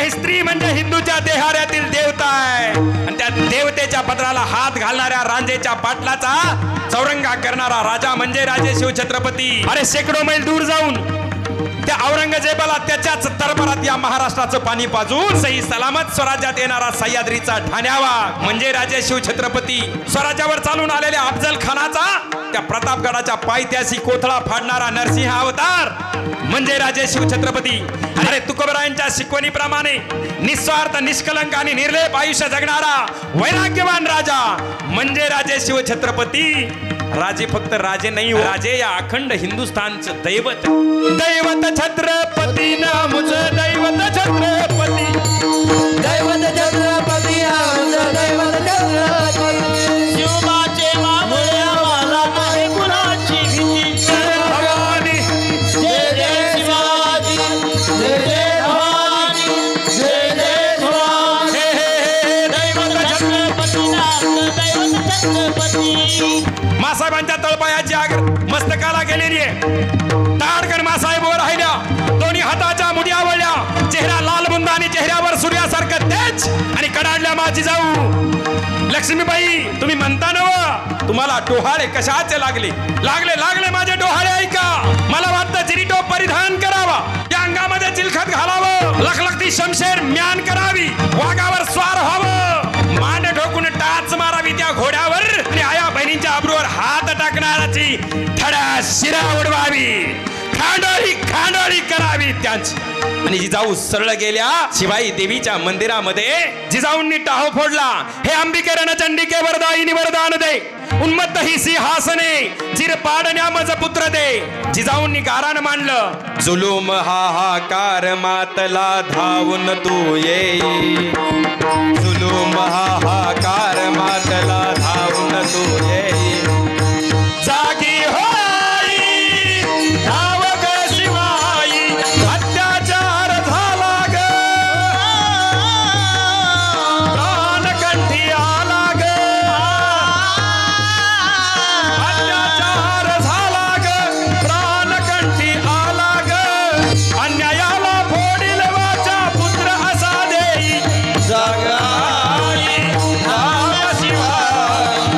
ही स्त्री म्हणजे हिंदूच्या देहाऱ्यातील देवता आहे आणि त्या देवतेच्या पदराला हात घालणाऱ्या रांजेच्या पाटलाचा चौरंगा करणारा राजा म्हणजे राजे शिवछत्रपती. अरे शेकडो मैल दूर जाऊन त्या औरंगजेबाला त्याच्याच दरबारात या महाराष्ट्राचं पाणी पाजून सही सलामत स्वराज्यात येणारा सह्याद्रीचा ठाण्यावा म्हणजे राजे शिवछत्रपती. स्वराज्यावर चालून आलेल्या अफजल खानाचा त्या प्रतापगडाच्या पायथ्याशी कोथळा फाडणारा नरसिंह अवतार म्हणजे राजे शिवछत्रपती. अरे तुकोबरायांच्या शिकवणीप्रमाणे निस्वार्थ निष्कलंक आणि निर्लेप आयुष्य जगणारा वैराग्यवान राजा म्हणजे राजे शिवछत्रपती. राजे फक्त राजे नाही, राजे या अखंड हिंदुस्थानचं दैवत. दैवत छत्रपती नामुच दैवत छत्रपती, दैवत छत्रपती दैवत छत्रपती. शिवबाचे मामुळे आम्हाला नाही कुणाची भीती. भवानी जय जय शिवाजी, जय जय भवानी, जय जय भवानी. दैवत छत्रपती दैवत छत्रपती. मासाहेबांच्या तळपायाची आग मस्तकाला गेलेली आहे. ताडकन मासाहेब वर राहिल्या, दोन्ही हाताच्या मुठ्या वळल्या, चेहरा लाल बुंदा आणि चेहऱ्यावर सूर्यासारखं तेज आणि कडाडल्या माझी जाऊ. लक्ष्मीबाई तुम्ही म्हणता नव तुम्हाला डोहाळे कशाचे लागले? लागले लागले माझे डोहाळे ऐका. मला वाटतं जिरीटोप परिधान करावा, त्या अंगामध्ये चिलखत घालावं, लखलखती शमशेर म्यान करावी, वाघावर स्वार व्हावं, मांड ठोकून टाच मारावी त्या घोड्यावर आणि आया बहिणींच्या अब्रूवर हात टाकणाराची थडा शिरा उडवावी, खांडोळी खांडोळी करावी त्यांची. आणि जिजाऊ सरळ गेल्या शिवाई देवीच्या मंदिरामध्ये. जिजाऊंनी टाहो फोडला, हे अंबिके रणचंडिके वरदायिनी वरदान दे, उन्मत्त ही सिंहासने चिर पाडण्या मज पुत्र दे. जिजाऊंनी गारान मांडलं, जुलूम हाहाकार मातला धावून तू येई, जुलूम हाहाकार मातला धावून तू येई, जागी होई धाव ग शिवाई, अत्याचार झाला ग, प्राणकंठी आला ग, अत्याचार झाला ग, प्राणकंठी आला ग, अन्यायाला फोडील वाचा पुत्र असा देई, जागाई धाव शिवाई,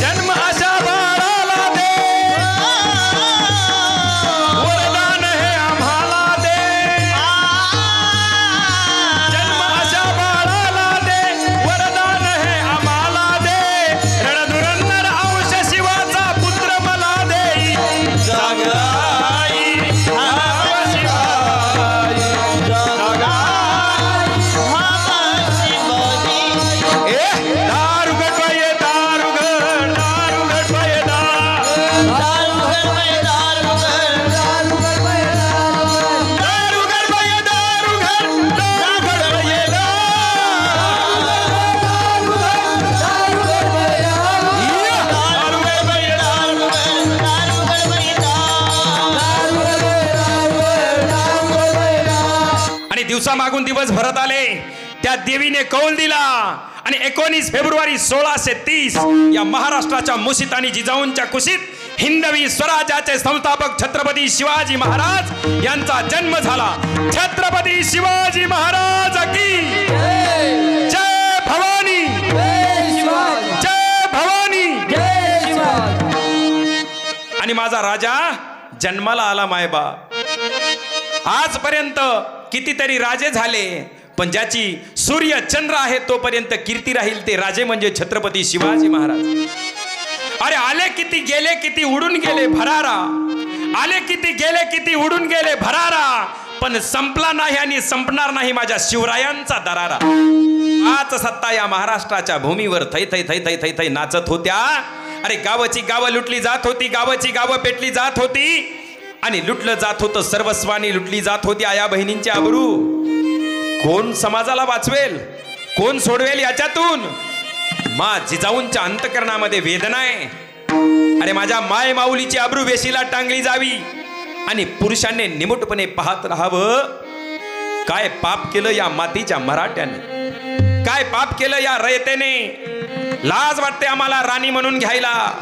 जन्म अशा बाळाला दे, वरदान हे आम्हाला दे, जन्म अशा बाळाला दे, वरदान हे आम्हाला दे, रणधुरंदर अंश शिवाचा पुत्र मला देई, जागाई धाव शिवाई, जागाई दारुगड बाये दारुगड, दारुगड बाये दारुगड बाये दारुगड, दारुगड बाये आणि दिवसा मागून दिवस भरत आले. त्या देवीने कौल दिला आणि 19 फेब्रुवारी 1630 या महाराष्ट्राच्या मुशीत आणि जिजाऊंच्या कुशीत हिंदवी स्वराज्याचे संस्थापक छत्रपती शिवाजी महाराज यांचा जन्म झाला. छत्रपती शिवाजी महाराज की जय भवानी, जय भवानी. आणि माझा राजा जन्माला आला मायबा. आजपर्यंत कितीतरी राजे झाले, पण ज्याची सूर्य चंद्र आहे तोपर्यंत कीर्ती राहील ते राजे म्हणजे छत्रपती शिवाजी महाराज. अरे आले किती गेले किती उडून गेले भरारा, आले किती गेले किती उडून गेले भरारा, पण संपला नाही आणि संपणार नाही माझ्या शिवरायांचा दरारा. आज सत्ता या महाराष्ट्राच्या भूमीवर थै थै थै थै थै थै नाचत होत्या. अरे गावाची गावं लुटली जात होती, गावाची गावं पेटली जात होती आणि लुटलं जात होतं, सर्वस्वानी लुटली जात होती आया बहिणींची आबरू. कोण समाजाला वाचवेल, कोण सोडवेल याच्यातून? मा जिजाऊंच्या अंतकरणामध्ये वेदना आहे. अरे माझ्या माय माऊलीची आबरू वेशीला टांगली जावी आणि पुरुषांनी निमुटपणे पाहत राहावं. काय पाप केलं या मातीच्या मराठ्याने, काय पाप केलं या रयतेने. लाज वाटते आम्हाला राणी म्हणून घ्यायला,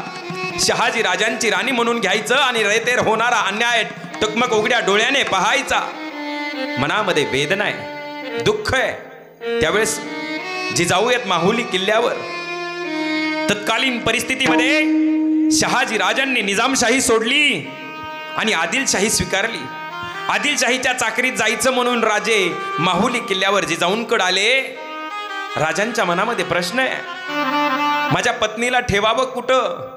शहाजी राजांची राणी म्हणून घ्यायचं आणि रयतेर होणारा अन्याय टकमक उघड्या डोळ्याने पाहायचा. मनामध्ये वेदना आहे, दुःख आहे. त्यावेळेस जिजाऊ आहेत माहुली किल्ल्यावर. तत्कालीन परिस्थितीमध्ये शहाजी राजांनी निजामशाही सोडली आणि आदिलशाही स्वीकारली. आदिलशाहीच्या चाकरीत जायचं म्हणून राजे माहुली किल्ल्यावर जिजाऊंकडे आले. राजांच्या मनामध्ये प्रश्न आहे, माझ्या पत्नीला ठेवावं कुठं?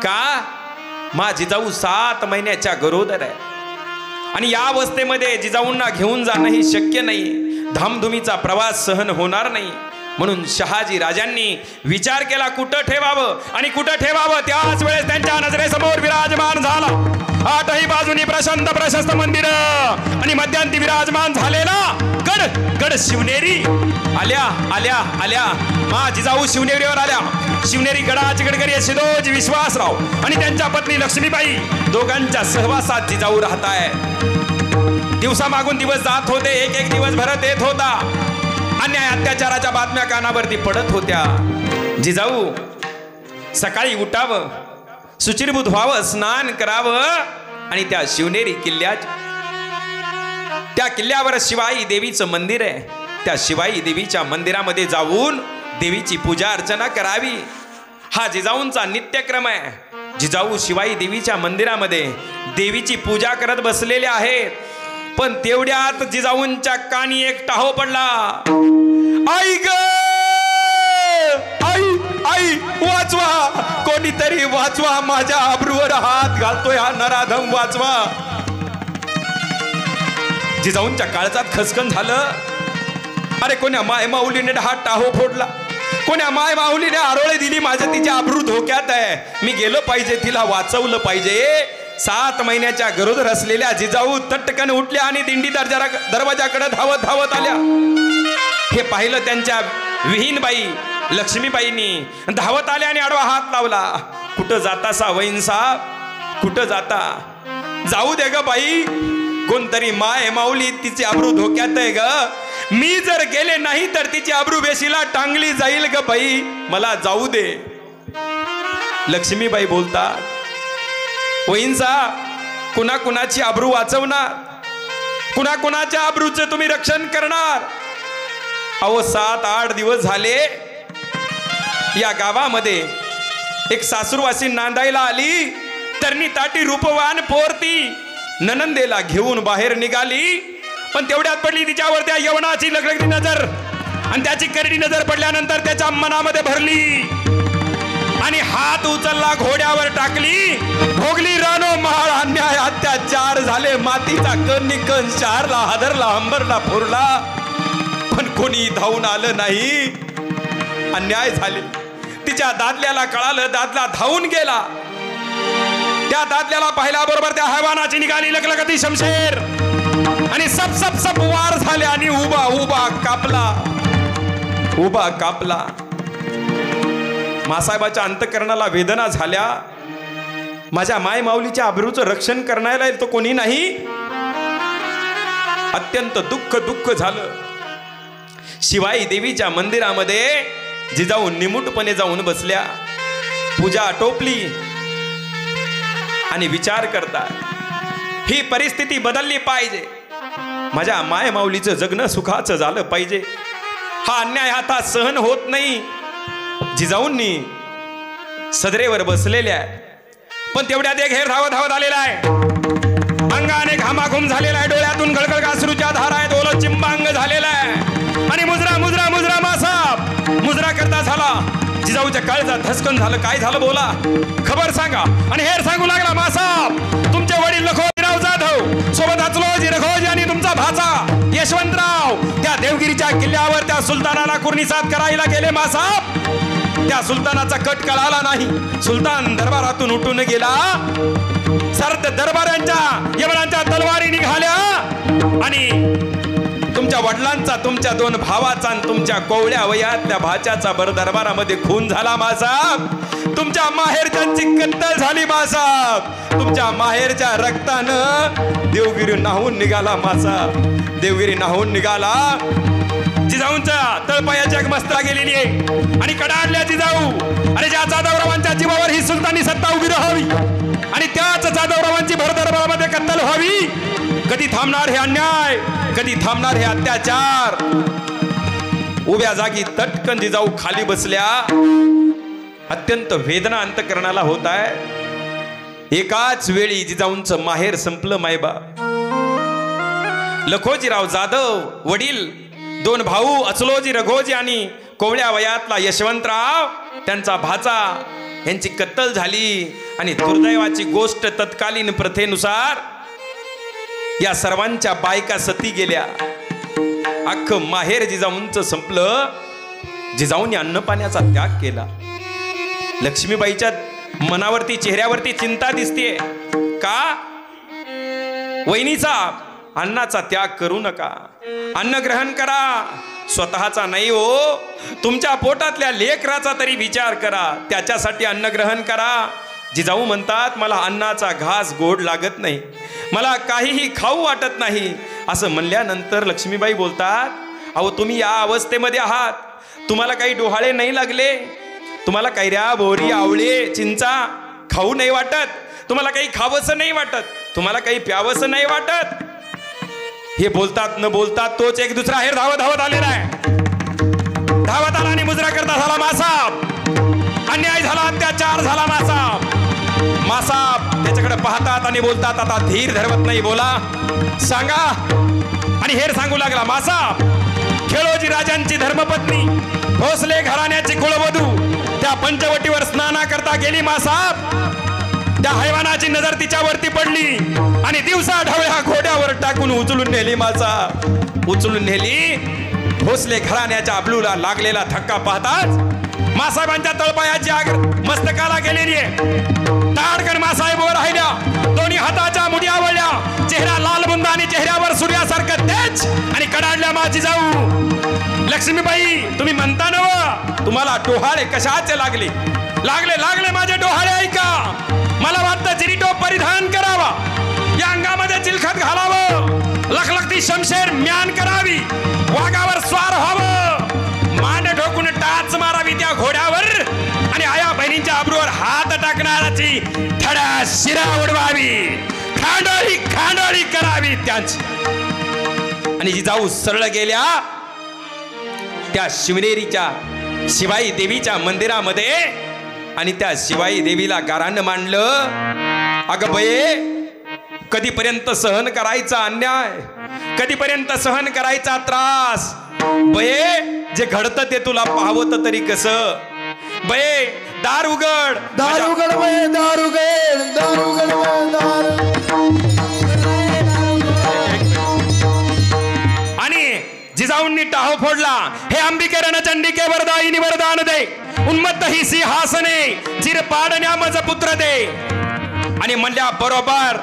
का? मा जिजाऊ 7 महिन्याच्या गरोदर आहे आणि या अवस्थेमध्ये जिजाऊंना घेऊन जाणं ही शक्य नाही. धामधुमीचा प्रवास सहन होणार नाही. म्हणून शहाजी राजांनी विचार केला कुठं ठेवावं आणि कुठं ठेवावं. त्याच वेळेस त्यांच्या नजरेसमोर विराजमान झाला 8ही बाजूनी प्रशांत प्रशस्त मंदिर आणि मध्यांती विराजमान झालेला गड शिवनेरी. आल्या आल्या आल्या मा जिजाऊ शिवनेरीवर आल्या. शिवनेरी गडाची गडकरी शिदोजी विश्वासराव आणि त्यांच्या पत्नी लक्ष्मीबाई दोघांच्या सहवासात जिजाऊ राहत आहे. दिवसा मागून दिवस जात होते, एक दिवस भरत येत होता. अन्याय अत्याचाराच्या बातम्या कानावरती पडत होत्या. जिजाऊ सकाळी उठावं, शुचिर्भूत व्हावं, स्नान करावं आणि त्या शिवनेरी त्या किल्ल्यावर शिवाई देवीचं मंदिर आहे. त्या शिवाई देवीच्या मंदिरामध्ये जाऊन देवीची पूजा अर्चना करावी. हा जिजाऊंचा नित्यक्रम आहे. जिजाऊ शिवाई देवीच्या मंदिरामध्ये देवीची पूजा करत बसलेले आहेत. पण तेवढ्यात जिजाऊंच्या कानी एक टाहो पडला. आई ग आई आई वाचवा, कोणीतरी वाचवा, माझ्या अब्रूवर हात घालतोय हा नराधम, वाचवा. जिजाऊंच्या काळजात खसखन झालं. अरे कोण्या माय माऊलीने हा टाहो फोडला, कोण्या माय माऊलीने आरोळे दिली, माझ्या तिची अब्रू धोक्यात आहे. मी गेलो पाहिजे, तिला वाचवलं पाहिजे. 7 महिन्याच्या गरोदर असलेल्या जिजाऊ तटकन उठल्या आणि दिंडी दरवाजाकडे धावत धावत आल्या. हे पाहिलं त्यांच्या विहीनबाई लक्ष्मीबाईंनी. धावत आल्या आणि आडवा हात लावला. कुठं जाता सा वहीन साहेब, कुठं जाता? जाऊ दे ग बाई, कोणतरी माय माऊली तिची अब्रू धोक्यात आहे ग. मी जर गेले नाही तर तिची अब्रू वेशीला टांगली जाईल ग बाई, मला जाऊ दे. लक्ष्मीबाई बोलतात, वहींसा कुणाकुणाची अब्रू वाचवणार, कुणाकुणाच्या अब्रूचे तुम्ही रक्षण करणार? अहो 7-8 दिवस झाले या गावामध्ये एक सासूरवासी नांदायला आली. तरणी ताटी रूपवान पोरती ननंदेला घेऊन बाहेर निघाली. पण तेवढ्यात पडली तिच्यावर त्या यवनाची लगलगती नजर आणि त्याची करडी नजर पडल्यानंतर त्याच्या मनामध्ये भरली आणि हात उचलला, घोड्यावर टाकली. भोगली रानो महाळ, अन्याय अत्याचार झाले. मातीचा कण शारला, हादरला, अंबरला, फोरला, पण कोणी धावून आलं नाही. अन्याय झाले. तिच्या दादल्याला कळालं, दादला धावून गेला. त्या दादल्याला पाहिल्याबरोबर त्या हैवानाची निघाली लगलगती शमशेर आणि सप वार झाले आणि उभा कापला. मासाहेबाच्या अंतकरणाला वेदना झाल्या. माझ्या माय माऊलीच्या अब्रूचं रक्षण करण्याला येतो कोणी नाही. अत्यंत दुःख झालं. शिवाई देवीच्या मंदिरामध्ये जिजाऊ निमुटपणे जाऊन बसल्या. पूजा आटोपली आणि विचार करतात, ही परिस्थिती बदलली पाहिजे. माझ्या माय माऊलीचं जगणं सुखाचं झालं पाहिजे. हा अन्याय आता सहन होत नाही. जिजाऊंनी सदरेवर बसलेल्या पण तेवढ्यात एक हेर धावत आलेला आहे. अंगाने घामाघूम झालेला आहे, डोळ्यातून गळगळ अश्रूच्या धारा आहेत, ओलं चिंबांग झालेला आहे आणि मुजरा मासाब मुजरा करता झाला. जिजाऊच्या काळजात धसकन झालं. काय झालं बोला, खबर सांगा. आणि हेर सांगू लागला, मासाब तुमचे वडील लखोजीराव जाधव सोबत अचलोजी रखोजी आणि तुमचा भाचा यशवंतराव त्या देवगिरीच्या किल्ल्यावर त्या सुलतानाला कुर्निसात करायला गेले. मासाब त्या सुलतानाचा कट कळाला नाही. सुलतान दरबारातून उठून गेला. सर्द दरबारांच्या यवनांच्या तलवारी निघाल्या आणि तुमच्या वडिलांचा, तुमच्या 2 भावाचा आणि तुमच्या कोवळ्या वयातल्या भाच्याचा बर दरबारामध्ये खून झाला. मासाब तुमच्या माहेरच्यांची कत्तल झाली. मासाब तुमच्या माहेरच्या रक्तानं देवगिरी नाहून निघाला. मासाब देवगिरी नाहून निघाला. जिजाऊंच्या तळपायाची मस्त्रा गेलेली आहे आणि कडाडल्या जिजाऊ. आणि ज्या जाधवरावांच्या जीवावर ही सुलतानी सत्ता उभी राहावी आणि त्याच जाधवरावांची भरदरबारामध्ये कत्तल व्हावी. कधी थांबणार हे अन्याय, कधी थांबणार हे अत्याचार. उभ्या जागी तटकन जिजाऊ खाली बसल्या. अत्यंत वेदना अंतकरणाला होत आहे. एकाच वेळी जिजाऊंचं माहेर संपलं. मायबा लखोजीराव जाधव वडील, दोन भाऊ अचलोजी रघोजी आणि कोवळ्या वयातला यशवंतराव त्यांचा भाचा यांची कत्तल झाली. आणि दुर्दैवाची गोष्ट तत्कालीन प्रथेनुसार या सर्वांच्या बायका सती गेल्या. अख्खं माहेर जिजाऊंचं संपलं. जिजाऊंनी अन्न पाण्याचा त्याग केला. लक्ष्मीबाईच्या मनावरती चेहऱ्यावरती चिंता दिसतेय. का? वहिनीचा अन्नाचा त्याग करू नका, अन्न ग्रहण करा. स्वतःचा नाही हो, तुमच्या पोटातल्या लेकराचा तरी विचार करा, त्याच्यासाठी अन्न ग्रहण करा. जिजाऊ म्हणतात मला अन्नाचा घास गोड लागत नाही, मला काहीही खाऊ वाटत नाही. असं म्हणल्यानंतर लक्ष्मीबाई बोलतात, अहो तुम्ही या अवस्थेमध्ये आहात, तुम्हाला काही डोहाळे नाही लागले, तुम्हाला कैऱ्या बोरी आवळे चिंचा खाऊ नाही वाटत, तुम्हाला काही खावंसं नाही वाटत, तुम्हाला काही प्यावंसं नाही वाटत. हे बोलतात न बोलतात तोच एक दुसरा हेर धावत धावत आलेला आहे. धावत आला आणि मुजरा करता झाला मासाप. अन्याय झाला, अत्याचार झाला मासाप. मासाप त्याच्याकडे पाहतात आणि बोलतात, आता धीर धरवत नाही, बोला सांगा. आणि हेर सांगू लागला, मासाप खेळोजी राजांची धर्मपत्नी, भोसले घराण्याची कुळवधू त्या पंचवटीवर स्नाना करता गेली. मासाप त्या हैवानाची नजर तिच्यावरती पडली आणि दिवसा ढवळ्या घोड्यावर टाकून उचलून नेली. मासाप उचलून नेली. भोसले घराण्याच्या अबलूला लागलेला धक्का पाहताच मासाहेबांच्या तळपायाची आग मस्तकाला गेलेली आहे. ताडकन मासाहेब वर राहिल्या, दोन्ही हाताच्या मुठी आवळल्या, चेहरा लालबुंद आणि चेहऱ्यावर सूर्यासारखं तेज. आणि कडाडल्या माझी जाऊ. लक्ष्मीबाई तुम्ही म्हणता नव, तुम्हाला डोहाळे कशाचे लागले? लागले माझे डोहाळे. ऐका, मला वाटतं जिरीटोप परिधान करावा, या अंगामध्ये चिलखत घालावं, लखलखती शमशेर म्यान करावी, वाघावर स्वार व्हावं, मांड ठोकून टाच मारावी त्या घोड्यावर आणि आया बहिणींच्या अब्रूवर हात टाकणाराची थडा शिरा उडवावी, खांडोळी करावी त्यांची. आणि जिजाऊ सरळ गेल्या त्या शिवनेरीच्या शिवाई देवीच्या मंदिरामध्ये आणि त्या शिवाई देवीला गारानं मांडलं. अगं बये, कधीपर्यंत सहन करायचा अन्याय, कधीपर्यंत सहन करायचा त्रास? बये, जे घडतं ते तुला पाहवत तरी कसं? बये, दार उघड, दार उघड बये, दार उघड, दार उघड बये, दार. आणि जिजाऊंनी टाहो फोडला, हे अंबिके रणचंडिके वरदायिनी वरदान दे, उन्मत्त ही सिंहासने चिर पाडण्या मज पुत्र दे. आणि म्हणल्या बरोबर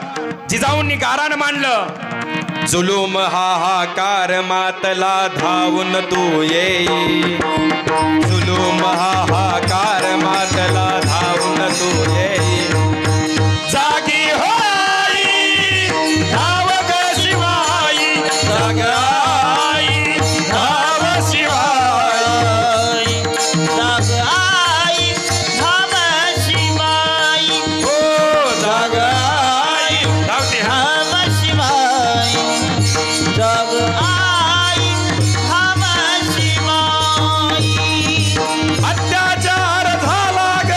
जिजाऊंनी गारानं मांडलं. जुलूम हाहाकार मातला धावून तू येई, जुलूम हाहाकार मातला धावून तू येई. जागी होई धाव ग शिवाई, जाग आई धाव शिवाई, जाग आई धाव शिवाई, ओ जाग आई धावते. धाव शिवाई, जाग आई धाव शिवाई. अत्याचार झाला ग,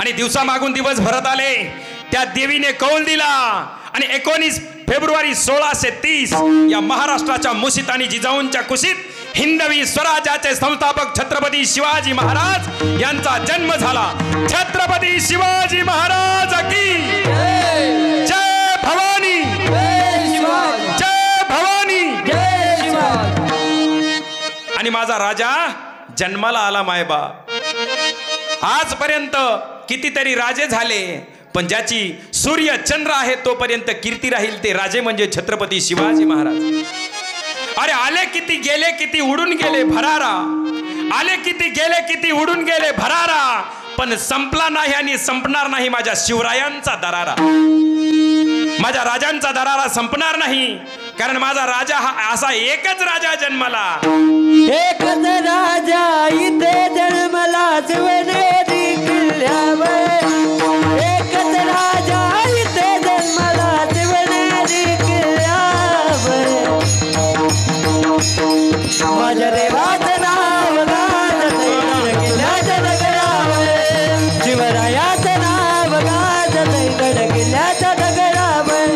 आणि दिवसामागून दिवस भरत आले. त्या देवीने कौल दिला आणि 19 फेब्रुवारी 1630 या महाराष्ट्राच्या मुशीत आणि जिजाऊंच्या कुशीत हिंदवी स्वराज्याचे संस्थापक छत्रपती शिवाजी महाराज यांचा जन्म झाला. छत्रपती शिवाजी महाराज की जय भवानी, जय भवानी. आणि माझा राजा जन्माला आला मायबा. आजपर्यंत कितीतरी राजे झाले, पण ज्याची सूर्य चंद्र आहे तोपर्यंत कीर्ती राहील ते राजे म्हणजे छत्रपती शिवाजी महाराज. अरे आले किती गेले किती उडून गेले भरारा, आले किती गेले किती उडून गेले भरारा, पण संपला नाही आणि संपणार नाही माझ्या शिवरायांचा दरारा. माझ्या राजांचा दरारा संपणार नाही, कारण माझा राजा हा असा एकच राजा जन्मला. एकच राजा इथे जन्मला शिवनेरी किल्ल्यावर. एकच राजा इथे जन्मला शिवनेरी किल्ल्यावर. माझ्या देवाचं नाव गाजतंय किल्ल्याच्या दगडावर. शिवरायाचं नाव गाजतंय गड किल्ल्याच्या दगडावर.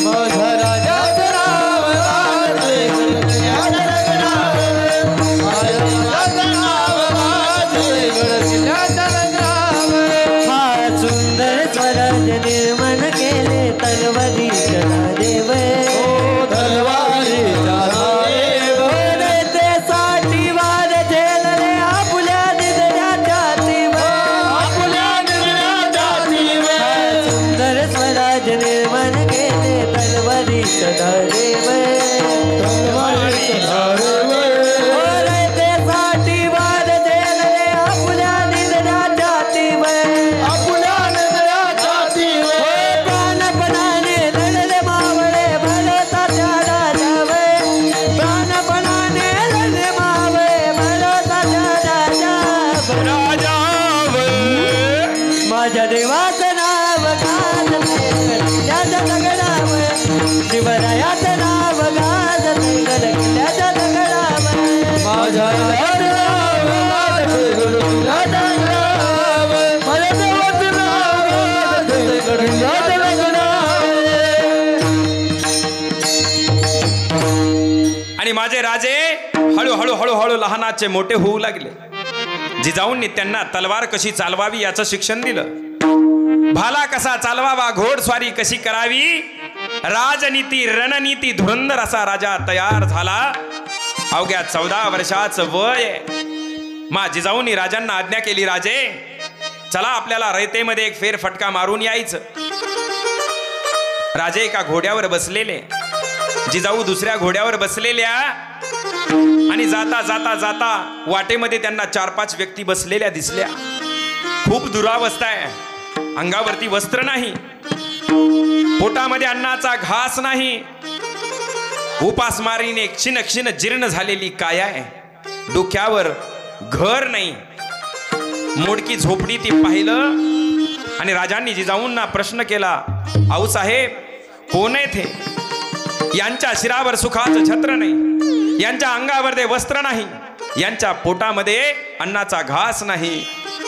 माझ्या राजाचं नाव गाजतंय किल्ल्याच्या दगडावर. माझ्या नाव गाजतंय गड किल्ल्याच्या दगडावर. हा सुंदर स्वराज निर्माण केले तलवारीच्या देव. माझ्या देवाचं नाव गाजतंय किल्ल्याच्या दगडावर. शिवरायाचं नाव गाजतंय गड किल्ल्याच्या दगडावर. माझ्या देवाचं नाव गाजतंय किल्ल्याच्या दगडावर. माझ्या देवाचं नाव गाजतंय गड किल्ल्याच्या दगडावर. आणि माझे राजे हळूहळू हळूहळू लहानाचे मोठे होऊ लागले. जिजाऊंनी त्यांना तलवार कशी चालवावी याचं शिक्षण दिलं. भाला कसा चालवावा, घोडस्वारी कशी करावी, राजनीती रणनीती धुरंधर असा राजा तयार झाला. अवघ्या 14 वर्षाचं वय. मा जिजाऊंनी राजांना आज्ञा केली, राजे चला आपल्याला रयतेमध्ये एक फेरफटका मारून यायचं. राजे एका घोड्यावर बसलेले, जिजाऊ दुसऱ्या घोड्यावर बसलेल्या. आणि जाता जाता जाता वाटेमध्ये त्यांना 4-5 व्यक्ती बसलेल्या दिसल्या. खूप दुरावस्था आहे. अंगावरती वस्त्र नाही, पोटामध्ये अन्नाचा घास नाही, उपासमारीने क्षीण क्षीण जीर्ण झालेली काया आहे. डोक्यावर घर नाही, मोडकी झोपडी ती पाहिलं. आणि राजांनी जिजाऊंना प्रश्न केला, आऊ साहेब कोण आहे ते? यांच्या शिरावर सुखाचं छत्र नाही, यांच्या अंगावर ते वस्त्र नाही, यांच्या पोटामध्ये अन्नाचा घास नाही,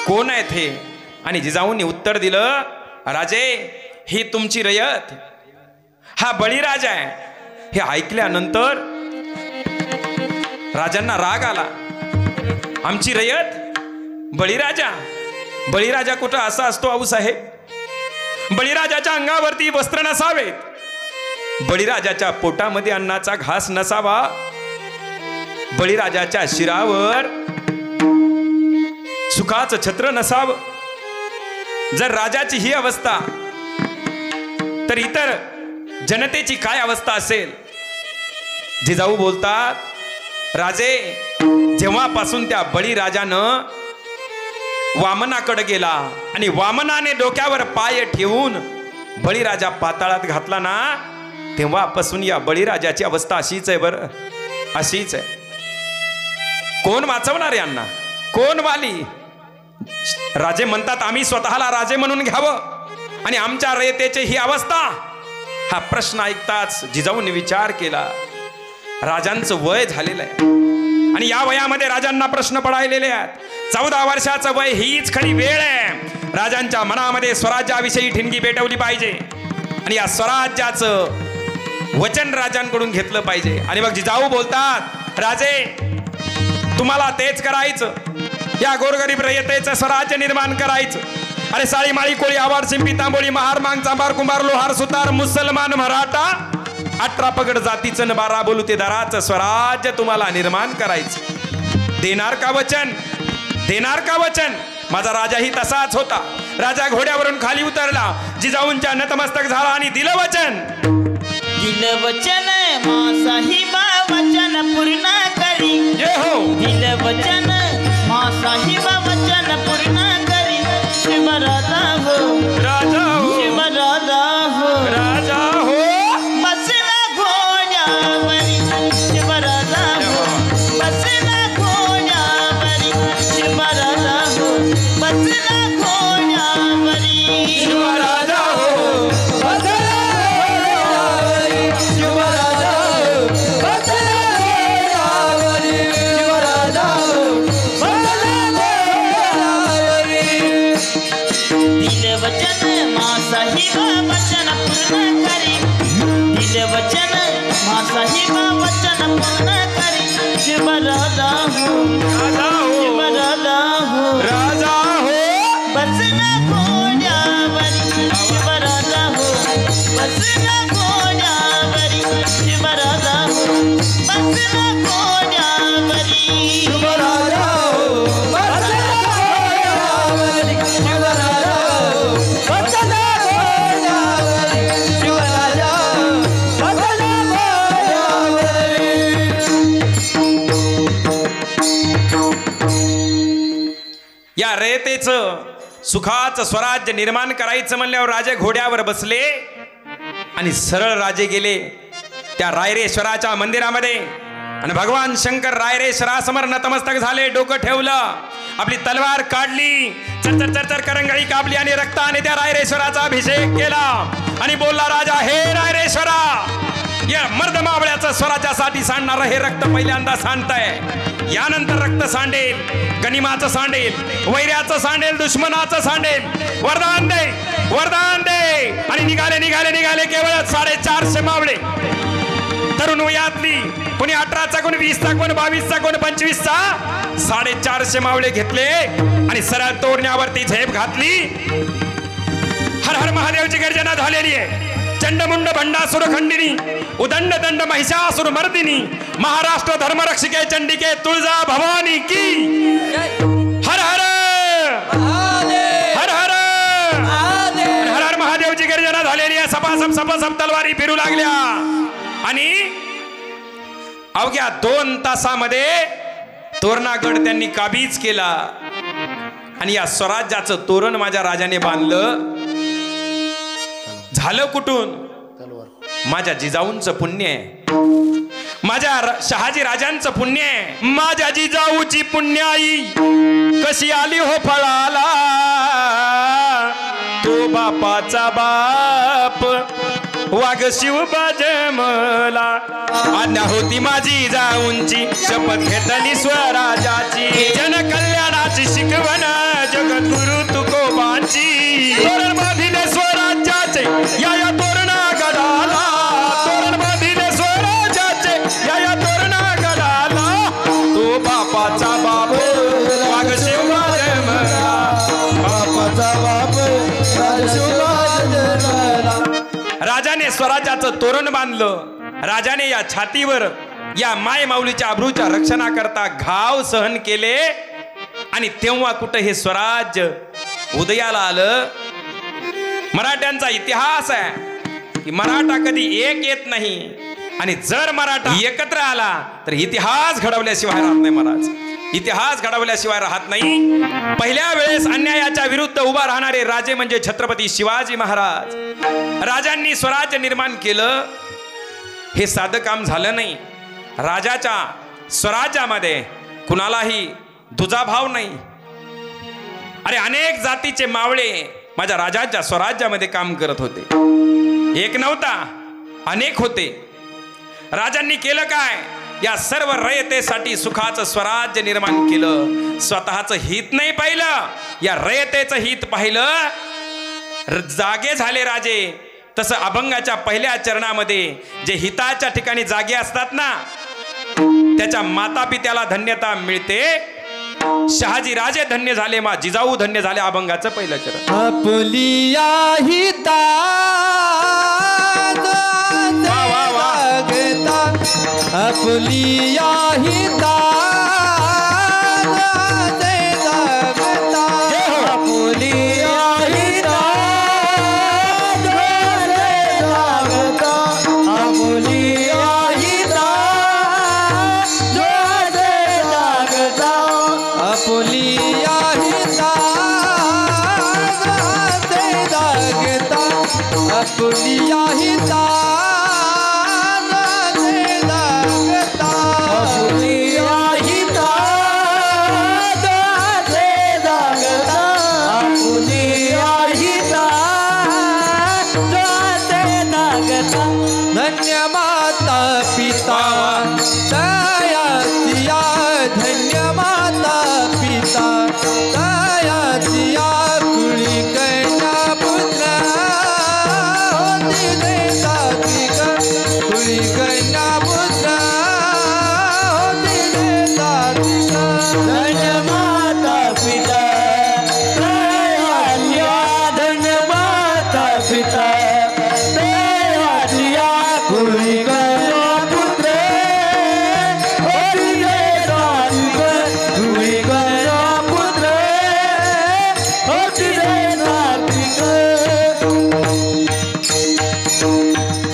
कोण आहे ते? आणि जिजाऊंनी उत्तर दिलं, राजे ही तुमची रयत, हा बळीराजा आहे. हे ऐकल्यानंतर राजांना राग आला. आमची रयत बळीराजा? बळीराजा कुठं असा असतो आऊसाहेब? बळीराजाच्या अंगावरती वस्त्र नसावेत, बळीराजाच्या पोटामध्ये अन्नाचा घास नसावा, बळीराजाच्या शिरावर सुखाचं छत्र नसावं. जर राजाची ही अवस्था तर इतर जनतेची काय अवस्था असेल? जिजाऊ बोलतात, राजे जेव्हापासून त्या बळीराजानं वामनाकडे गेला आणि वामनाने डोक्यावर पाय ठेवून बळीराजा पाताळात घातला ना, तेव्हापासून या बळीराजाची अवस्था अशीच आहे. बरं अशीच आहे. कोण वाचवणार यांना? कोण वाली? राजे म्हणतात आम्ही स्वतःला राजे म्हणून घ्यावं आणि आमच्या रयतेची ही अवस्था. हा प्रश्न ऐकताच जिजाऊंनी विचार केला, राजांचं वय झालेलं आहे आणि या वयामध्ये राजांना प्रश्न पडायलेले आहेत. 14 वर्षाचं वय हीच खरी वेळ आहे राजांच्या मनामध्ये स्वराज्याविषयी ठिणगी पेटवली पाहिजे आणि या स्वराज्याचं वचन राजांकडून घेतलं पाहिजे. आणि मग जिजाऊ बोलतात, राजे तुम्हाला तेच करायचं, या गोरगरीब रयतेचं स्वराज्य निर्माण करायचं. अरे साळी माळी कोळी आवाड शिंपी तांबोळी महार मांग चांबार कुंभार लोहार सुतार मुसलमान मराठा 18 पगड जातीचं 12 बोलुतेदाराचं स्वराज्य तुम्हाला निर्माण करायचं. देणार का वचन? देणार का वचन? माझा राजाही तसाच होता. राजा घोड्यावरून खाली उतरला, जिजाऊंच्या नतमस्तक झाला आणि दिलं वचन. दिलं वचन मा साहिबा वचन पूर्ण करी. जय हो. दिलं वचन मा साहिबा वचन पूर्ण करी. शिवराजा हो, राजा हो, शिवराजा हो, राजा हो. बसला घोड्यावरी. शिवराजा हो, बसला घोड्यावरी. शिवराजा हो, बसला घोड्यावरी. शिवराजा हो, दिलं वचन मा साहिबा वचन पूर्ण करी. दिलं वचन मा साहिबा वचन पूर्ण करी. शिवराजा हो, राजा हो, शिवराजा हो, राजा हो. बसला घोड्यावरी. शिवराजा हो, बसला घोड्यावरी. शिवराजा हो, बसला घोड्यावरी. या रयतेचं सुखाचं स्वराज्य निर्माण करायचं म्हणल्यावर राजे घोड्यावर बसले आणि सरळ राजे गेले त्या रायरेश्वराच्या मंदिरामध्ये. आणि भगवान शंकर रायरेश्वरासमोर नतमस्तक झाले, डोकं ठेवलं, आपली तलवार काढली, चरचर चरचर करंगळी कापली आणि रक्ताने त्या रायरेश्वराचा अभिषेक केला आणि बोलला, राजा हे रायरेश्वरा, या मर्द मावळ्याचं स्वराज्यासाठी सांडणारं हे रक्त पहिल्यांदा सांडतंय. यानंतर रक्त सांडेल, गनिमाचं सांडेल, वैऱ्याचं सांडेल, दुश्मनाचं सांडेल. वरदान दे, वरदान दे. आणि निघाले निघाले निघाले केवळ 450 मावळे. तरुण वयातली, कोणी 18चा, कोणी 20चा, कोणी 22चा, कोणी 25चा, 450 मावळे घेतले आणि सरळ तोरण्यावरती झेप घातली. हर हर महादेवची गर्जना झालेली आहे. चंडमुंड भंडासुर खंडिनी, उदंड दंड महिषासुर मर्दिनी, महाराष्ट्र धर्मरक्षिके चंडिके तुळजा भवानी की. हर हर हर हर हर हर महादेवची गर्जना झालेली आहे. सपासप सपासप तलवारी फिरू लागल्या आणि अवघ्या 2 तासामध्ये तोरणागड त्यांनी काबीज केला. आणि या स्वराज्याचं तोरण माझ्या राजाने बांधलं. झालं कुठून? माझ्या जिजाऊंचं पुण्य आहे, माझ्या शहाजी राजांचं पुण्य आहे. माझ्या जिजाऊची पुण्याई कशी आली हो फळाला, तो बापाचा बाप वाघ शिवबा जमला. आज्ञा होती माझी जाऊंची, शपथ घेतली स्वराजाची, जनकल्याणाची शिकवण जगद्गुरु तुकोबांची. तोरण बांधिले स्वराज्याचे या तोरणा गडाला, तोरण बांधिले स्वराज्याचे या तोरणा गडाला, तो बापाचा बाप वाघ शिवबा जमला, बापाचा बाप वाघ शिवबा जमला. राजाने स्वराज्याचं तोरण बांधलं. राजाने या छातीवर या माय माऊलीच्या अब्रूच्या रक्षणाकरता घाव सहन केले. आणि तेव्हा कुठं हे स्वराज्य उदयाला आलं. मराठ्यांचा इतिहास आहे की मराठा कधी एक येत नाही, आणि जर मराठा एकत्र आला तर इतिहास घडवल्याशिवाय राहत नाही. महाराज, इतिहास घडवल्याशिवाय राहत नाही. पहिल्या वेळेस अन्यायाच्या विरुद्ध उभा राहणारे राजे म्हणजे छत्रपती शिवाजी महाराज. राजांनी स्वराज्य निर्माण केलं. हे साधं काम झालं नाही. राजाच्या स्वराज्यामध्ये कुणालाही दुजाभाव नाही. अरे अनेक जातीचे मावळे माझ्या राजाच्या स्वराज्यामध्ये काम करत होते. एक नव्हता, अनेक होते. राजांनी केलं काय? या सर्व रयतेसाठी सुखाचं स्वराज्य निर्माण केलं. स्वतःचं हित नाही पाहिलं, या रयतेचं हित पाहिलं. जागे झाले राजे. तसं अभंगाच्या पहिल्या चरणामध्ये जे हिताच्या ठिकाणी जागे असतात ना, त्याच्या माता पित्याला धन्यता मिळते. शहाजी राजे धन्य झाले, मा जिजाऊ धन्य झाले. अभंगाचं पहिलं चरण. आपलिया हिता जागता, आपलिया हिता जागता, आपलिया हिता जागता, आपलिया हिता जागता, आपलिया हिता जागता, आपलिया हिता जागता, आपलिया हिता जागता, आपलिया हिता जागता. धन्य माता पिता दयातिया, धन्य माता पिता दयातिया, कुळी कन्या पुत्र होती देताती ग, कुळी कन्या पुत्र होती देताती ग. धन्य माता पिता दयातिया, धन्य माता पिता दयातिया, कुळी कन्या पुत्र होती देताती ग, कुळी कन्या पुत्र होती देताती ग.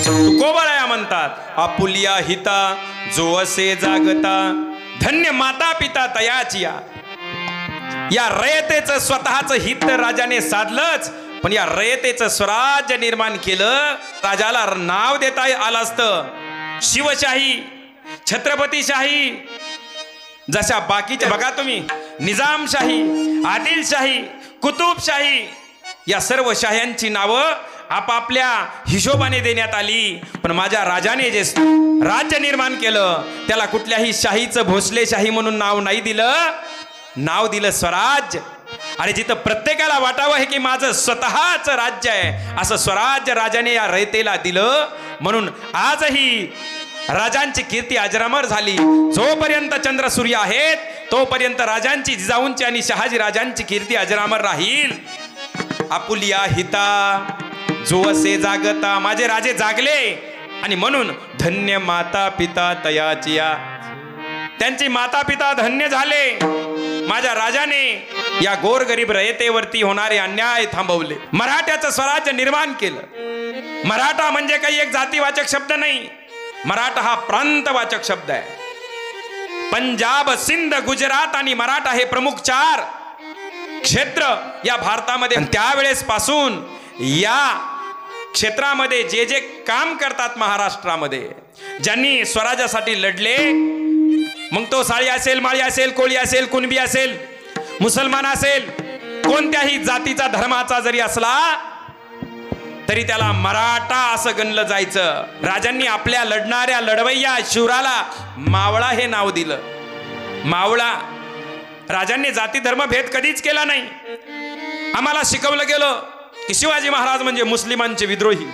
तुकोबाराया म्हणतात, आपुलिया हिता जो असे जागता, धन्य माता पिता तयाचिया. या रयतेचं स्वतःचं हित राजाने साधलंच, पण या रयतेचं स्वराज्य निर्माण केलं. राजाला नाव देता आलं असतं शिवशाही, छत्रपतीशाही. जशा बाकीच्या बघा तुम्ही, निजामशाही, आदिलशाही, कुतुबशाही, या सर्व शाह्यांची नावं आपापल्या हिशोबाने देण्यात आली. पण माझ्या राजाने जे राज्य निर्माण केलं त्याला कुठल्याही शाहीचं भोसलेशाही म्हणून नाव नाही दिलं, नाव दिलं स्वराज्य. आणि जिथं प्रत्येकाला वाटावं आहे की माझं स्वतःच राज्य आहे, असं स्वराज्य राजाने या रयतेला दिलं. म्हणून आजही राजांची कीर्ती अजरामर झाली. जोपर्यंत चंद्र सूर्य आहेत तोपर्यंत राजांची, जिजाऊंची आणि शहाजी राजांची कीर्ती अजरामर राहील. आपुलिया हिता जो असे जागता, माझे राजे जागले आणि म्हणून धन्य माता पिता तयाचिया. त्यांची माता पिता धन्य झाले. माझ्या राजाने या गोरगरीब रयतेवरती होणारे अन्याय थांबवले. मराठ्याचं स्वराज्य निर्माण केलं. मराठा म्हणजे काही एक जातीवाचक शब्द नाही, मराठा हा प्रांतवाचक शब्द आहे. पंजाब, सिंध, गुजरात आणि मराठा हे प्रमुख 4 क्षेत्र या भारतामध्ये. त्यावेळेस पासून या क्षेत्रामध्ये जे जे काम करतात महाराष्ट्रामध्ये, ज्यांनी स्वराज्यासाठी लढले, मग तो साळी असेल, माळी असेल, कोळी असेल, कुणबी असेल, मुसलमान असेल, कोणत्याही जातीचा धर्माचा जरी असला तरी त्याला मराठा असं गणलं जायचं. राजांनी आपल्या लढणाऱ्या लढवय्या शूराला मावळा हे नाव दिलं. मावळा. राजांनी जाती धर्म भेद कधीच केला नाही. आम्हाला शिकवलं गेलं की शिवाजी महाराज म्हणजे मुस्लिमांचे विद्रोही,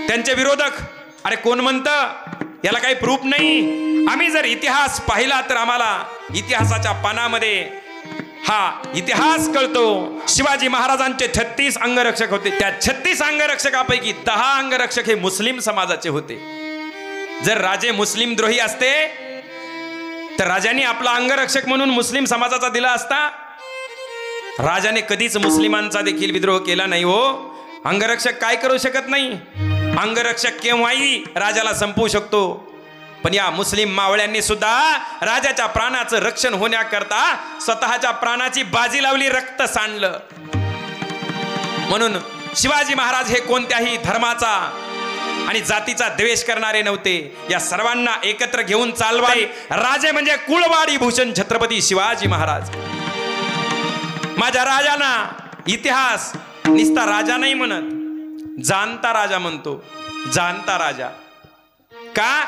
त्यांचे विरोधक. अरे कोण म्हणतं? याला काही प्रूफ नाही. आम्ही जर इतिहास पाहिला तर आम्हाला इतिहासाच्या पानामध्ये हा इतिहास कळतो. शिवाजी महाराजांचे 36 अंगरक्षक होते. त्या 36 अंगरक्षकापैकी 10 अंगरक्षक हे मुस्लिम समाजाचे होते. जर राजे मुस्लिम द्रोही असते तर राजांनी आपला अंगरक्षक म्हणून मुस्लिम समाजाचा दिला असता. राजाने कधीच मुस्लिमांचा देखील विद्रोह केला नाही हो. अंगरक्षक काय करू शकत नाही. अंगरक्षक केव्हाही राजाला संपवू शकतो. पण या मुस्लिम मावळ्यांनी सुद्धा राजाच्या प्राणाचं रक्षण होण्याकरता स्वतःच्या प्राणाची बाजी लावली, रक्त सांडलं. म्हणून शिवाजी महाराज हे कोणत्याही धर्माचा आणि जातीचा द्वेष करणारे नव्हते. या सर्वांना एकत्र घेऊन चालवाय राजे म्हणजे कुळवाडी भूषण छत्रपती शिवाजी महाराज. माझ्या राजाना इतिहास निस्ता राजा नाही म्हणत, जाणता राजा म्हणतो. जाणता राजा का?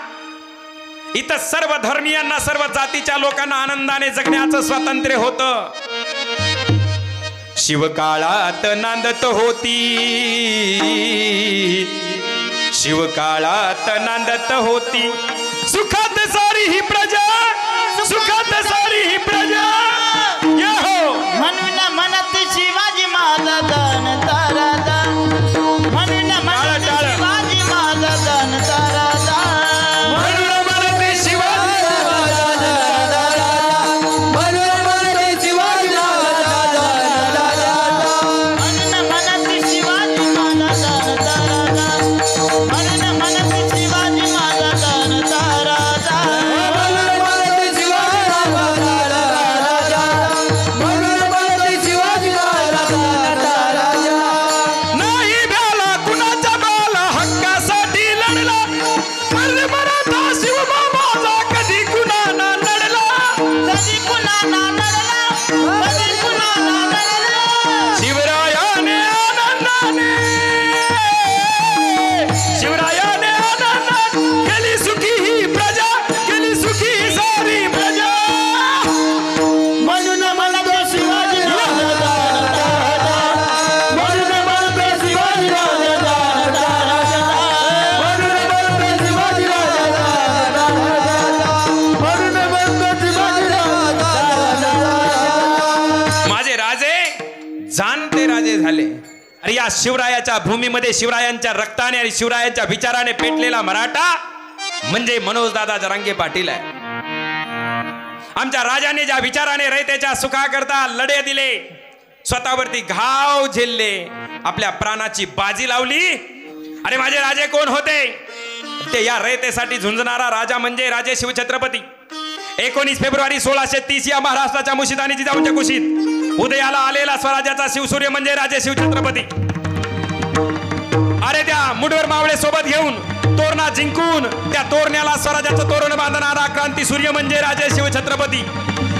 इथं सर्व धर्मीयांना सर्व जातीच्या लोकांना आनंदाने जगण्याचं स्वातंत्र्य होतं. शिवकाळात नांदत होती, शिवकाळात नांदत होती, सुखात सारी ही प्रजा, सुखात सारी ही प्रजा. हो म्हणून म्हणत शिवाजी माझा दान तारा दा, म्हणून म्हणत शिवाजी माझा दान तारा दा, म्हणून म्हणते शिवाजी म्हणून म्हणते शिवाजी म्हणून म्हणत शिवाजी माझा दान तारा दा, म्हणून म्हणत शिवाजी माझा दान तारा दा. नाही भ्याला कुणाच्या बाला हक्कासाठी लढला, मर मराठा शिवबाबाचा कधी कुणाला लढला. कधी कुणाला लढला, कधी कुणाला लढला. शिवरायाने आनंदाने, शिवरायाने आनंदाने केली सुखी ही प्रजा, केली सुखी ही सारी प्रजा. म्हणून म्हणतो शिवाजी माझा दान तारा दा, म्हणून म्हणतो शिवाजी माझा दान तारा दा, म्हणून म्हणतो शिवाजी माझा दान तारा दा, म्हणून म्हणतो शिवाजी माझा दान तारा. माझे राजे जाणते राजे झाले. अरे या शिवरायाच्या भूमीमध्ये शिवरायांच्या रक्ताने आणि शिवरायांच्या विचाराने पेटलेला मराठा म्हणजे मनोजदादा जरांगे पाटील आहे. आमच्या राजाने ज्या विचाराने रयतेच्या सुखाकरता लढे दिले, स्वतःवरती घाव झेलले, आपल्या प्राणाची बाजी लावली. अरे माझे राजे कोण होते? ते या रयतेसाठी झुंजणारा राजा म्हणजे राजे शिवछत्रपती. 19 फेब्रुवारी 1630 या महाराष्ट्राच्या मुशीत आणि जिजाऊंच्या कुशीत उदयाला आलेला स्वराज्याचा शिवसूर्य म्हणजे राजे शिवछत्रपती. अरे त्या मुडवर मावळे सोबत घेऊन तोरणा जिंकून त्या तोरण्याला स्वराज्याचं तोरण बांधणारा क्रांती सूर्य म्हणजे राजे शिवछत्रपती.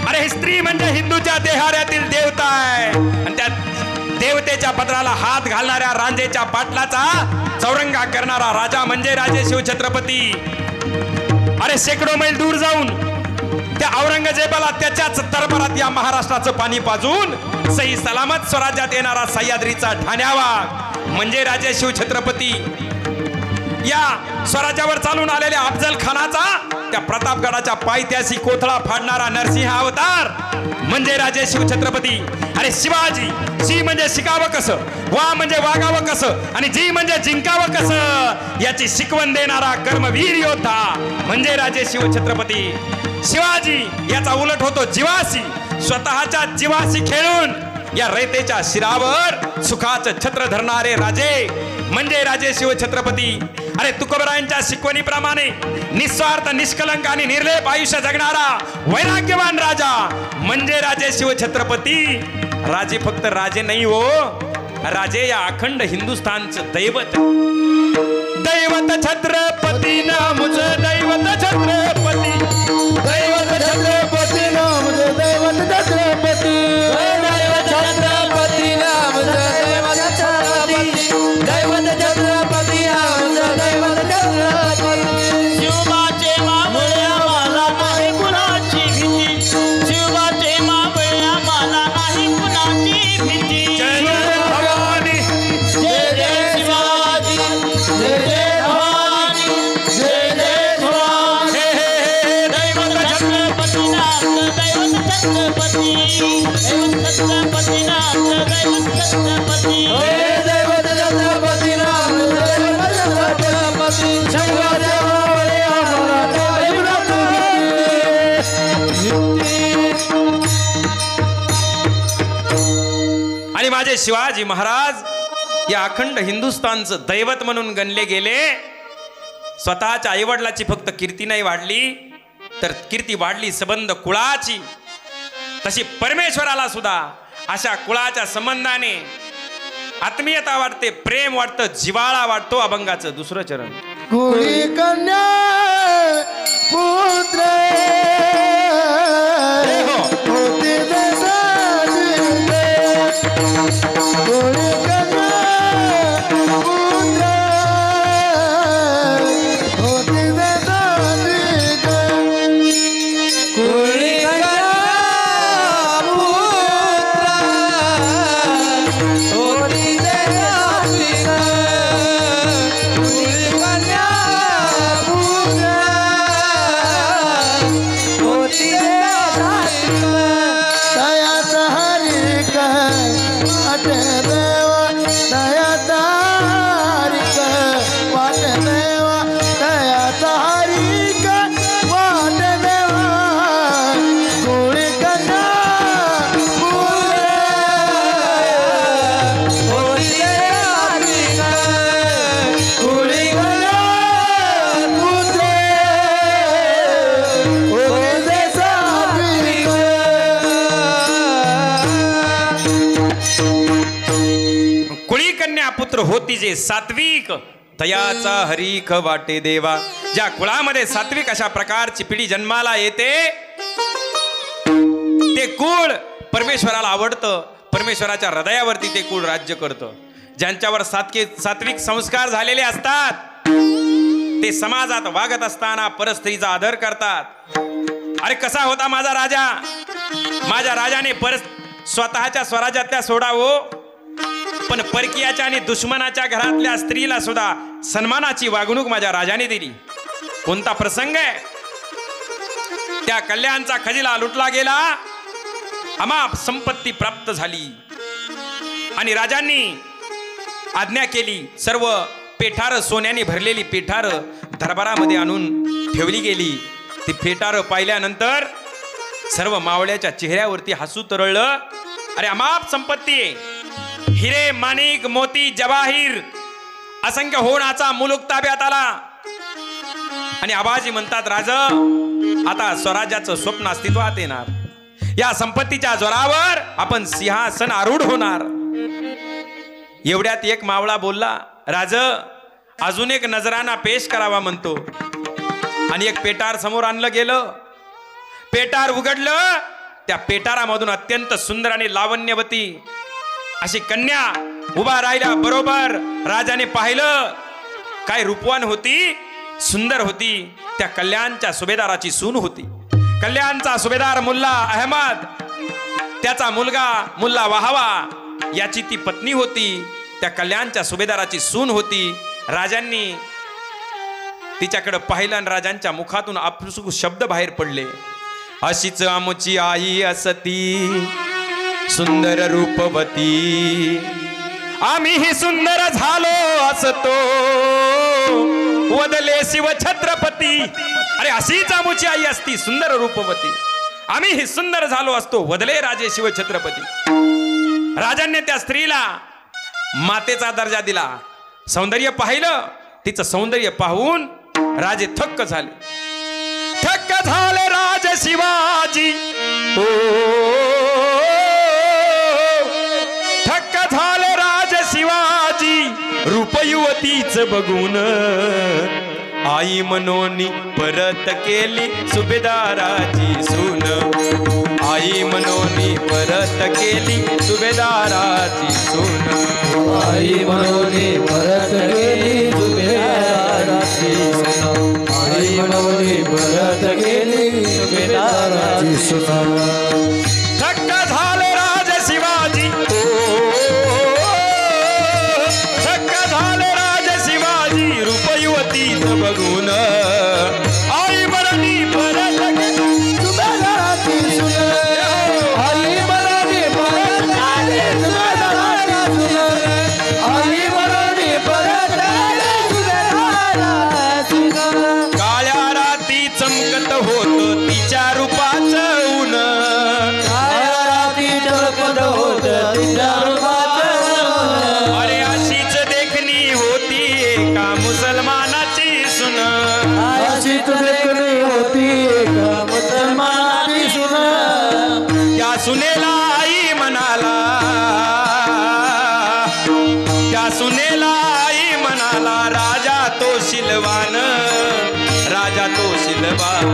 अरे ही स्त्री म्हणजे हिंदूच्या देहाऱ्यातील देवता आहे आणि त्या देवतेच्या पदराला हात घालणाऱ्या रांजेच्या पाटलाचा चौरंगा करणारा राजा म्हणजे राजे शिवछत्रपती. अरे शेकडो मैल दूर जाऊन त्या औरंगजेबाला त्याच्याच दरबारात या महाराष्ट्राचं पाणी पाजून सही सलामत स्वराज्यात येणारा सह्याद्रीचा ठाण्यावा म्हणजे राजे शिवछत्रपती. या स्वराज्यावर चालून आलेल्या अफजल खानाचा त्या प्रतापगडाच्या पायथ्याशी कोथळा फाडणारा नरसिंह अवतार म्हणजे राजे शिवछत्रपती. अरे शिवाजी, शी म्हणजे शिकावं कसं, वा म्हणजे वागावं कसं आणि जी म्हणजे जिंकावं कसं याची शिकवण देणारा कर्मवीर योद्धा म्हणजे राजे शिवछत्रपती. शिवाजी याचा उलट होतो जीवाशी, स्वतःच्या जीवाशी खेळून या रयतेच्या शिरावर सुखाचं छत्र धरणारे राजे म्हणजे राजे शिवछत्रपती. अरे तुकोबरायांच्या शिकवणीप्रमाणे निस्वार्थ, निष्कलंक आणि निर्लेप आयुष्य जगणारा वैराग्यवान राजा म्हणजे राजे शिवछत्रपती. राजे फक्त राजे नाही हो, राजे या अखंड हिंदुस्थानचं दैवत. दैवत छत्रपती नामचं, दैवत छत्रपती, दैवत छत्रपती नामचं, दैवत छत्रपती, दैवत छत्रपती नामचं, दैवत छत्रपती, दैवत छत्रपती नामचं, दैवत छत्रपती. शिवबाचे मावळे आम्हाला नाही कुणाची भीती, शिवबाचे मावळे आम्हाला नाही कुणाची भीती. जय भवानी, जय जय शिवाजी, जय जय भवानी, जय जय भवानी. हे हे हे दैवत छत्रपती नामचं, दैवत छत्रपती, दैवत छत्रपती नामचं, दैवत छत्रपती. दैवत छत्रपती नामचं, दैवत छत्रपती. शिवाजी मावळे आम्हाला दैवत आणि माझे शिवाजी महाराज या अखंड हिंदुस्थानचं दैवत म्हणून गणले गेले. स्वतःच्या आईवडिलाची फक्त कीर्ती नाही वाढली, तर कीर्ती वाढली संबंध कुळाची. तशी परमेश्वराला सुद्धा अशा कुळाच्या संबंधाने आत्मीयता वाटते, प्रेम वाटतं, जिव्हाळा वाटतो. अभंगाचं दुसरं चरण. कुळी कन्या पुत्र होती देशाची देश. कुळी कन्या पुत्र होती देशाची देश. पुत्र होती जे सात्विक, तयाचा हरीख वाटे देवा. ज्या कुळामध्ये सात्विक अशा प्रकारची पिढी जन्माला येते ते कुळ परमेश्वराला आवडतं. परमेश्वराच्या हृदयावरती ते कुळ राज्य करतं. ज्यांच्यावर सात्विक संस्कार झालेले असतात ते समाजात वागत असताना परस्त्रीचा आदर करतात. अरे कसा होता माझा राजा? माझ्या राजाने स्वतःच्या स्वराज्यातल्या सोडावं, पण परकीयाच्या आणि दुश्मनाच्या घरातल्या स्त्रीला सुद्धा सन्मानाची वागणूक माझ्या राजाने दिली. कोणता प्रसंग आहे? त्या कल्याणचा खजिला लुटला गेला, अमाप संपत्ती प्राप्त झाली आणि राजांनी आज्ञा केली सर्व पेठार, सोन्याने भरलेली पेठार दरबारामध्ये आणून ठेवली गेली. ती पेठार पाहिल्यानंतर सर्व मावळ्याच्या चेहऱ्यावरती हसू तरळलं. अरे अमाप संपत्ती आहे, हिरे, माणिक, मोती, जवाहीर, असंख्य होणाचा मुलूक ताब्यात आला. आणि आबाजी म्हणतात, राज आता स्वराज्याचं स्वप्न अस्तित्वात येणार. या संपत्तीच्या जोरावर आपण सिंहासन आरूढ होणार. एवढ्यात एक मावळा बोलला, राज अजून एक नजराना पेश करावा म्हणतो. आणि एक पेटार समोर आणलं गेलं. पेटार उघडलं, त्या पेटारामधून अत्यंत सुंदर आणि लावण्यवती अशी कन्या उभा राहिल्या. बरोबर राजाने पाहिलं, काय रूपवान होती, सुंदर होती. त्या कल्याणच्या सुभेदाराची सून होती. कल्याणचा सुभेदार मुल्ला अहमद, त्याचा मुलगा मुल्ला वाहवा याची ती पत्नी होती. त्या कल्याणच्या सुभेदाराची सून होती. राजांनी तिच्याकडे पाहिलं आणि राजांच्या मुखातून आपसुक शब्द बाहेर पडले, अशीच आमची आई असती सुंदर रूपवती, आम्हीही सुंदर झालो असतो वदले शिव छत्रपती. अरे अशीच आमची आई असती सुंदर रूपवती, आम्हीही सुंदर झालो असतो वदले राजे शिव छत्रपती. राजांनी त्या स्त्रीला मातेचा दर्जा दिला. सौंदर्य पाहिलं, तिचं सौंदर्य पाहून राजे थक्क झाले. थक्क झाले राजे शिवाजी, ओ थक्क झाले राजे शिवाजी, रूप युवतीच बघून. आई मनोनी परत केली सुभेदाराची सून, आई मनोनी परत केली सुभेदाराची सून, आई मनोनी परत गेली सुभेदाराची सून, आई मनोनी परत गेली सुभेदाराची सून. थक्क झाले राजे शिवाजी, थक्क झाले राजे शिवाजी, रूप युवतीच बघून. आई मनोनी परत गेली सुभेदाराची सून, आई मनोनी परत गेली सुभेदाराची सून, आई मनोनी परत गेली सुभेदाराची सून. काळ्या राती चमकत होत तिच्या रूपाचं ऊन, काळ्या राती चमकत होत तिच्या रूपाचं ऊन. अरे अशीच देखणी होती एका मुसलमानाची सून, अशी तुझी होती एका मुसलमानाची सून. त्या सुनेला आई म्हणाला, त्या सुनेला आई म्हणाला, राजा तो शिलवान, राजा तो शिलवान.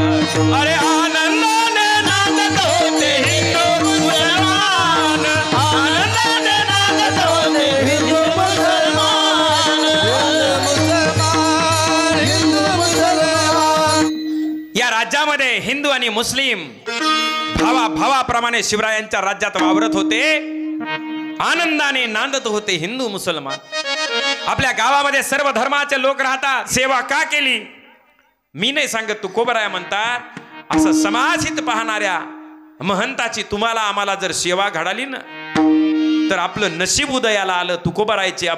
अरे आनंदाने नांदत होते हिंदू मुसलमान, आनंदाने नांदत होते हिंदू मुसलमान, मुसलमान, हिंदू मुसलमान. या राज्यामध्ये हिंदू आणि मुस्लिम भावाप्रमाणे शिवरायांच्या राज्यात वावरत होते. आनंदाने नांदत होते हिंदू मुसलमान. आपल्या गावामध्ये सर्व धर्माचे लोक राहतात. सेवा का केली मी नाही सांगत, तुकोबराय म्हणतात, असं समाजहित पाहणाऱ्या महंताची तुम्हाला आम्हाला जर सेवा घडाली ना तर आपलं नशीब उदयाला आलं. तुकोबरायचे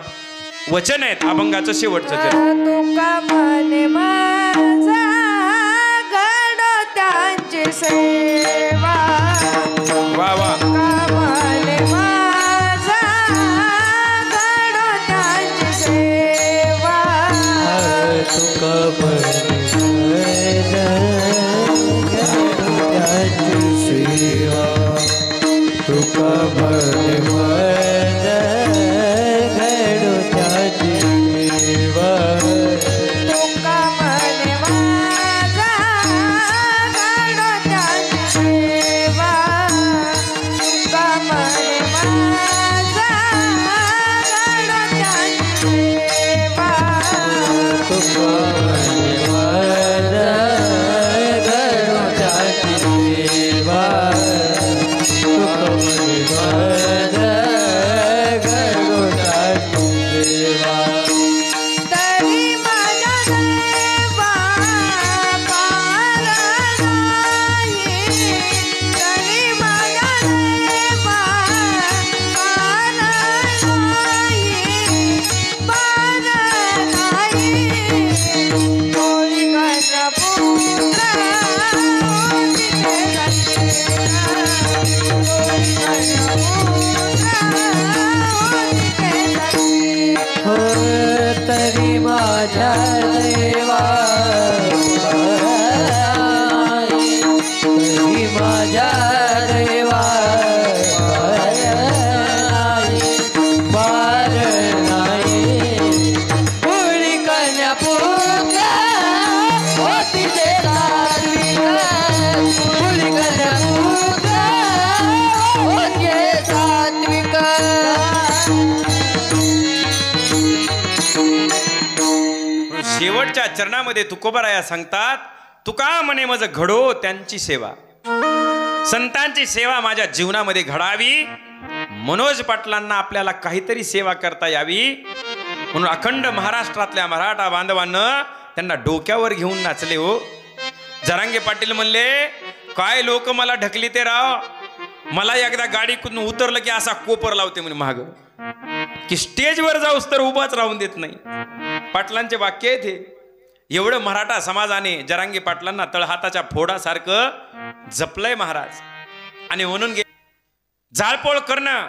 वचन आहेत, अभंगाचं शेवटचं चरण. तुका म्हणे माझा घडो त्यांची सेवा, वा वा. तुका म्हणे माझा घडो त्यांची सेवा, तुका त्याची सेवा, तुका घडो शेवटच्या चरणामध्ये तुकोबाराया सांगतात, तुका म्हणे मज घडो त्यांची सेवा. संतांची सेवा माझ्या जीवनामध्ये घडावी. मनोज पाटलांना आपल्याला काहीतरी सेवा करता यावी म्हणून अखंड महाराष्ट्रातल्या मराठा बांधवांना त्यांना डोक्यावर घेऊन नाचले हो. जरांगे पाटील म्हणले, काय लोक मला ढकली ते राव, मला एकदा गाडीतून उतरलं की असा कोपर लावते म्हणे माग, की स्टेजवर जाऊस तर उभाच राहून देत नाही. पाटलांचे वाक्य आहे ते. एवढं मराठा समाजाने जरांगे पाटलांना तळहाताच्या फोडासारखं जपलंय महाराज. आणि म्हणून जाळपोळ करणं,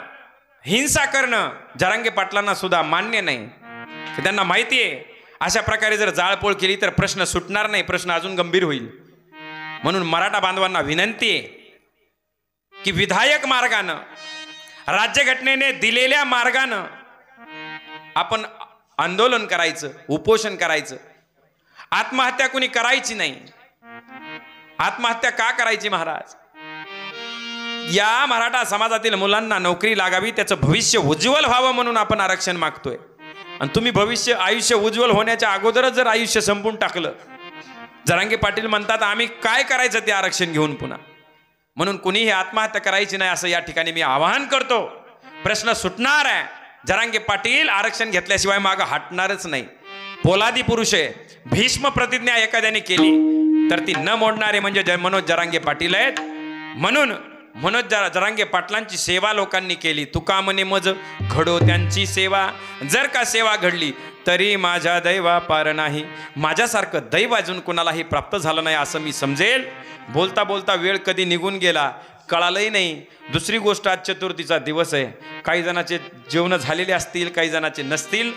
हिंसा करणं जरांगे पाटलांना सुद्धा मान्य नाही. त्यांना माहिती आहे अशा प्रकारे जर जाळपोळ केली तर प्रश्न सुटणार नाही, प्रश्न अजून गंभीर होईल. म्हणून मराठा बांधवांना विनंती आहे की विधायक मार्गानं, राज्यघटनेने दिलेल्या मार्गानं आपण आंदोलन करायचं, उपोषण करायचं. आत्महत्या कुणी करायची नाही. आत्महत्या का करायची महाराज? या मराठा समाजातील मुलांना नोकरी लागावी, त्याचं भविष्य उज्ज्वल व्हावं म्हणून आपण आरक्षण मागतोय. आणि तुम्ही आयुष्य उज्ज्वल होण्याच्या अगोदरच जर आयुष्य संपून टाकलं, जरांगे पाटील म्हणतात आम्ही काय करायचं ते आरक्षण घेऊन पुन्हा. म्हणून कुणीही आत्महत्या करायची नाही असं या ठिकाणी मी आवाहन करतो. प्रश्न सुटणार आहे. जरांगे पाटील आरक्षण घेतल्याशिवाय मागं हटणारच नाही. पोलादी पुरुष आहे. भीष्म प्रतिज्ञा एखाद्याने केली तर ती न मोडणारे म्हणजे मनोज जरांगे पाटील आहेत. म्हणून मनोज जरांगे पाटलांची सेवा लोकांनी केली. तुका म्हणे मज घडो त्यांची सेवा. जर का सेवा घडली तरी माझ्या दैवा पार नाही. माझ्यासारखं दैव अजून कोणालाही प्राप्त झालं नाही असं मी समजेल. बोलता बोलता वेळ कधी निघून गेला कळालंही नाही. दुसरी गोष्ट, आज चतुर्थीचा दिवस आहे. काही जणांचे जेवण झालेले असतील, काही जणांचे नसतील.